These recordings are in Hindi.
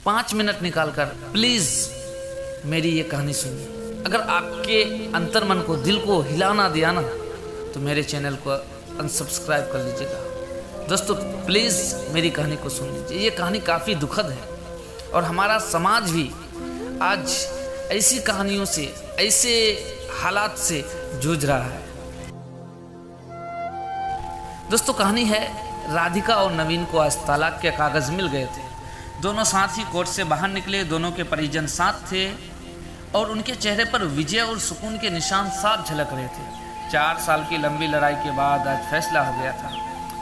5 मिनट निकालकर प्लीज़ मेरी ये कहानी सुनिए। अगर आपके अंतर्मन को, दिल को हिलाना दिया ना, तो मेरे चैनल को अनसब्सक्राइब कर लीजिएगा। दोस्तों प्लीज़ मेरी कहानी को सुन लीजिए। ये कहानी काफ़ी दुखद है और हमारा समाज भी आज ऐसी कहानियों से, ऐसे हालात से जूझ रहा है। दोस्तों कहानी है, राधिका और नवीन को आज तलाक के कागज़ मिल गए थे। दोनों साथ ही कोर्ट से बाहर निकले, दोनों के परिजन साथ थे और उनके चेहरे पर विजय और सुकून के निशान साफ झलक रहे थे। 4 साल की लंबी लड़ाई के बाद आज फैसला हो गया था।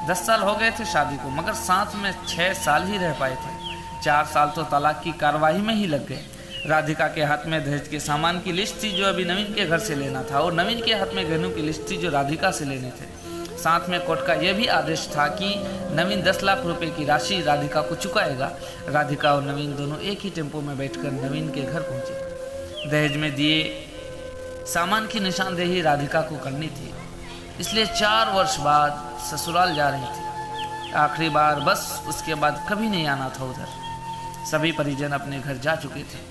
10 साल हो गए थे शादी को, मगर साथ में 6 साल ही रह पाए थे। 4 साल तो तलाक की कार्रवाई में ही लग गए। राधिका के हाथ में दहेज के सामान की लिस्ट थी जो अभी नवीन के घर से लेना था, और नवीन के हाथ में गहनों की लिस्ट थी जो राधिका से लेने थे। साथ में कोर्ट का यह भी आदेश था कि नवीन 10 लाख रुपए की राशि राधिका को चुकाएगा। राधिका और नवीन दोनों एक ही टेम्पो में बैठकर नवीन के घर पहुंचे। दहेज में दिए सामान की निशानदेही राधिका को करनी थी, इसलिए 4 वर्ष बाद ससुराल जा रही थी। आखिरी बार, बस उसके बाद कभी नहीं आना था उधर। सभी परिजन अपने घर जा चुके थे।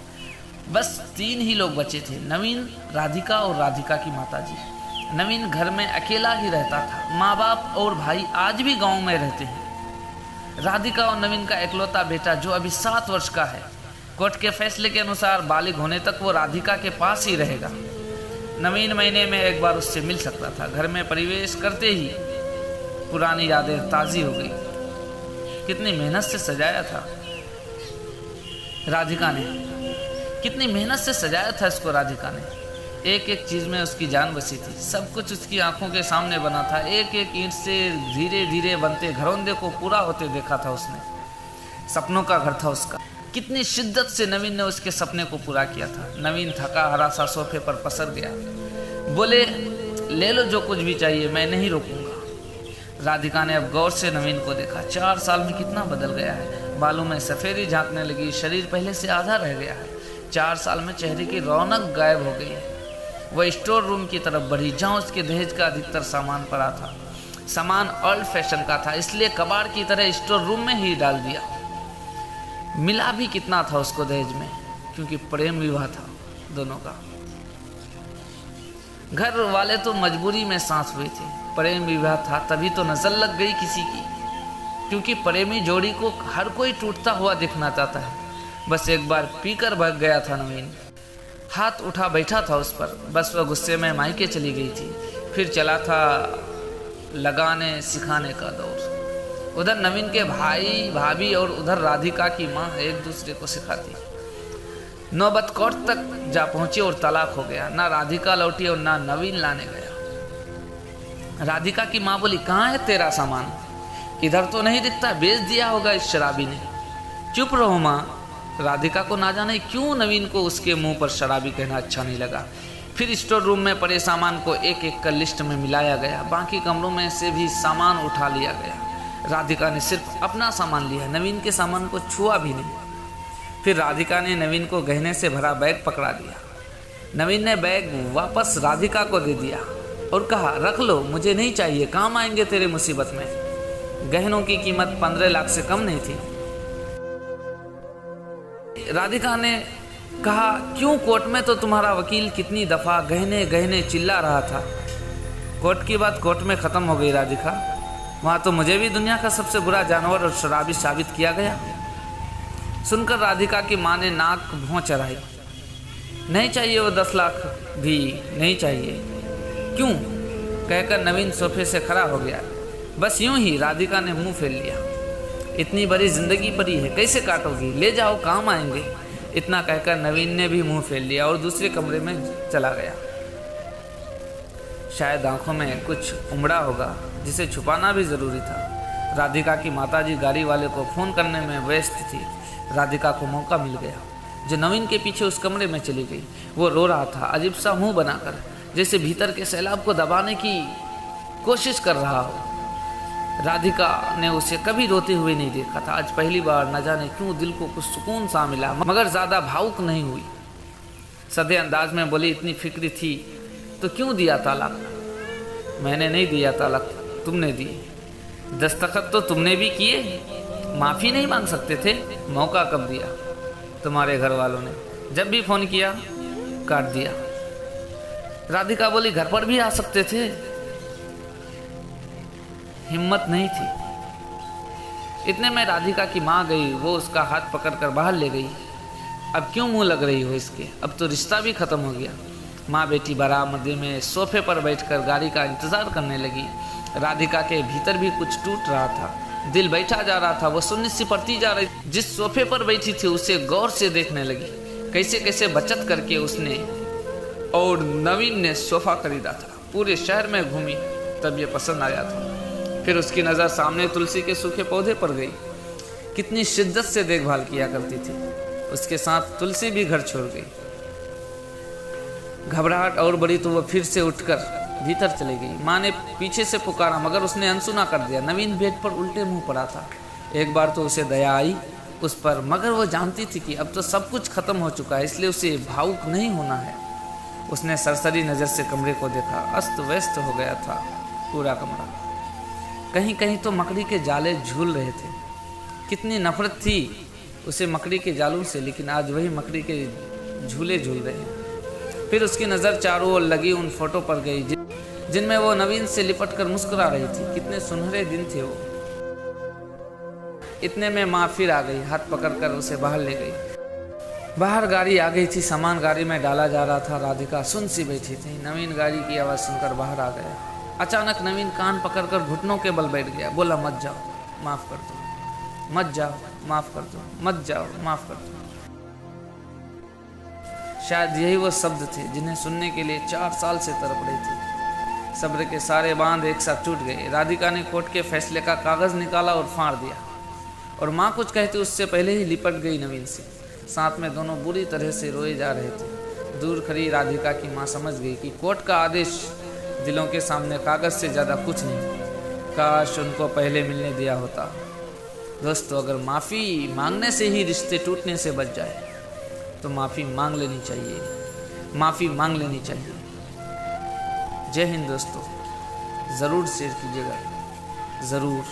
बस 3 ही लोग बचे थे, नवीन, राधिका और राधिका की माताजी। नवीन घर में अकेला ही रहता था। माँ बाप और भाई आज भी गांव में रहते हैं। राधिका और नवीन का इकलौता बेटा जो अभी 7 वर्ष का है, कोर्ट के फैसले के अनुसार बालिग होने तक वो राधिका के पास ही रहेगा। नवीन महीने में एक बार उससे मिल सकता था। घर में प्रवेश करते ही पुरानी यादें ताज़ी हो गई। कितनी मेहनत से सजाया था राधिका ने, कितनी मेहनत से सजाया था इसको राधिका ने। एक एक चीज़ में उसकी जान बसी थी। सब कुछ उसकी आंखों के सामने बना था। एक एक ईंट से धीरे धीरे बनते घरौंदे को पूरा होते देखा था उसने। सपनों का घर था उसका। कितनी शिद्दत से नवीन ने उसके सपने को पूरा किया था। नवीन थका हारा सा सोफे पर पसर गया। बोले, ले लो जो कुछ भी चाहिए, मैं नहीं रोकूंगा। राधिका ने अब गौर से नवीन को देखा। 4 साल में कितना बदल गया है। बालों में सफ़ेदी झांकने लगी, शरीर पहले से आधा रह गया है। 4 साल में चेहरे की रौनक गायब हो गई है। वह स्टोर रूम की तरफ बढ़ी जहाँ उसके दहेज का अधिकतर सामान पड़ा था। सामान ओल्ड फैशन का था, इसलिए कबाड़ की तरह स्टोर रूम में ही डाल दिया। मिला भी कितना था उसको दहेज में, क्योंकि प्रेम विवाह था दोनों का। घर वाले तो मजबूरी में साथ हुए थे। प्रेम विवाह था तभी तो नजर लग गई किसी की, क्योंकि प्रेमी जोड़ी को हर कोई टूटता हुआ दिखना चाहता है। बस एक बार पीकर भाग गया था नवीन। हाथ उठा बैठा था उस पर। बस वह गुस्से में मायके चली गई थी। फिर चला था लगाने सिखाने का दौर। उधर नवीन के भाई भाभी और उधर राधिका की माँ एक दूसरे को सिखाती। नौबत कोर्ट तक जा पहुंची और तलाक हो गया। ना राधिका लौटी और ना नवीन लाने गया। राधिका की माँ बोली, कहाँ है तेरा सामान? इधर तो नहीं दिखता, बेच दिया होगा इस शराबी ने। चुप रहो माँ। राधिका को ना जाने क्यों नवीन को उसके मुंह पर शराबी कहना अच्छा नहीं लगा। फिर स्टोर रूम में पड़े सामान को एक एक कर लिस्ट में मिलाया गया। बाकी कमरों में से भी सामान उठा लिया गया। राधिका ने सिर्फ अपना सामान लिया, नवीन के सामान को छुआ भी नहीं। फिर राधिका ने नवीन को गहने से भरा बैग पकड़ा दिया। नवीन ने बैग वापस राधिका को दे दिया और कहा, रख लो, मुझे नहीं चाहिए, काम आएंगे तेरे मुसीबत में। गहनों की कीमत 15 लाख से कम नहीं थी। राधिका ने कहा, क्यों? कोर्ट में तो तुम्हारा वकील कितनी दफ़ा गहने गहने चिल्ला रहा था। कोर्ट की बात कोर्ट में ख़त्म हो गई राधिका। वहाँ तो मुझे भी दुनिया का सबसे बुरा जानवर और शराबी साबित किया गया। सुनकर राधिका की माँ ने नाक भौं चढ़ाई। नहीं चाहिए वो 10 लाख भी नहीं चाहिए। क्यों? कहकर नवीन सोफे से खड़ा हो गया। बस यूं ही राधिका ने मुंह फेर लिया। इतनी बड़ी जिंदगी पड़ी है, कैसे काटोगी? ले जाओ, काम आएंगे। इतना कहकर नवीन ने भी मुंह फेर लिया और दूसरे कमरे में चला गया। शायद आंखों में कुछ उमड़ा होगा जिसे छुपाना भी ज़रूरी था। राधिका की माताजी गाड़ी वाले को फ़ोन करने में व्यस्त थी। राधिका को मौका मिल गया, जो नवीन के पीछे उस कमरे में चली गई। वो रो रहा था, अजीब सा मुंह बनाकर, जैसे भीतर के सैलाब को दबाने की कोशिश कर रहा हो। राधिका ने उसे कभी रोते हुए नहीं देखा था। आज पहली बार न जाने क्यों दिल को कुछ सुकून सा मिला, मगर ज़्यादा भावुक नहीं हुई। सधे अंदाज में बोली, इतनी फिक्र थी तो क्यों दिया तालाक? मैंने नहीं दिया तालाक, तुमने दिए। दस्तखत तो तुमने भी किए, माफ़ी नहीं मांग सकते थे? मौका कब दिया? तुम्हारे घर वालों ने जब भी फोन किया काट दिया। राधिका बोली घर पर भी आ सकते थे, हिम्मत नहीं थी। इतने में राधिका की माँ गई, वो उसका हाथ पकड़कर बाहर ले गई। अब क्यों मुंह लग रही हो इसके, अब तो रिश्ता भी खत्म हो गया। माँ बेटी बरामदे में सोफे पर बैठकर गाड़ी का इंतजार करने लगी। राधिका के भीतर भी कुछ टूट रहा था, दिल बैठा जा रहा था, वो सुन्नी सी पड़ती जा रही। जिस सोफे पर बैठी थी उसे गौर से देखने लगी, कैसे कैसे बचत करके उसने और नवीन ने सोफा खरीदा था। पूरे शहर में घूमी तब ये पसंद आया था। फिर उसकी नज़र सामने तुलसी के सूखे पौधे पर गई। कितनी शिद्दत से देखभाल किया करती थी। उसके साथ तुलसी भी घर छोड़ गई। घबराहट और बड़ी तो वह फिर से उठकर भीतर चली गई। माँ ने पीछे से पुकारा मगर उसने अनसुना कर दिया। नवीन बेड पर उल्टे मुंह पड़ा था। एक बार तो उसे दया आई उस पर, मगर वो जानती थी कि अब तो सब कुछ खत्म हो चुका है, इसलिए उसे भावुक नहीं होना है। उसने सरसरी नज़र से कमरे को देखा। अस्त व्यस्त हो गया था पूरा कमरा। कहीं कहीं तो मकड़ी के जाले झूल रहे थे। कितनी नफरत थी उसे मकड़ी के जालों से, लेकिन आज वही मकड़ी के झूले झूल रहे हैं। फिर उसकी नज़र चारों ओर लगी उन फोटो पर गई जिनमें वो नवीन से लिपट कर मुस्कुरा रही थी। कितने सुनहरे दिन थे वो। इतने में माँ फिर आ गई, हाथ पकड़कर उसे बाहर ले गई। बाहर गाड़ी आ गई थी, सामान गाड़ी में डाला जा रहा था। राधिका सुन सी बैठी थी। नवीन गाड़ी की आवाज़ सुनकर बाहर आ गया। अचानक नवीन कान पकड़कर घुटनों के बल बैठ गया। बोला मत जाओ, माफ़ कर दो, मत जाओ, माफ़ कर दो, मत जाओ, माफ़ कर दो। शायद यही वो शब्द थे जिन्हें सुनने के लिए 4 साल से तड़प रही थी। सब्र के सारे बांध एक साथ टूट गए। राधिका ने कोर्ट के फैसले का कागज़ निकाला और फाड़ दिया, और माँ कुछ कहती उससे पहले ही लिपट गई नवीन से। साथ में दोनों बुरी तरह से रोए जा रहे थे। दूर खड़ी राधिका की माँ समझ गई कि कोर्ट का आदेश दिलों के सामने कागज़ से ज़्यादा कुछ नहीं। काश उनको पहले मिलने दिया होता। दोस्तों, अगर माफ़ी मांगने से ही रिश्ते टूटने से बच जाए तो माफ़ी मांग लेनी चाहिए, माफ़ी मांग लेनी चाहिए। जय हिंद दोस्तों। ज़रूर शेयर कीजिएगा, ज़रूर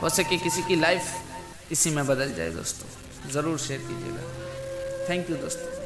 हो सके किसी की लाइफ इसी में बदल जाए दोस्तों। ज़रूर शेयर कीजिएगा। थैंक यू दोस्तों।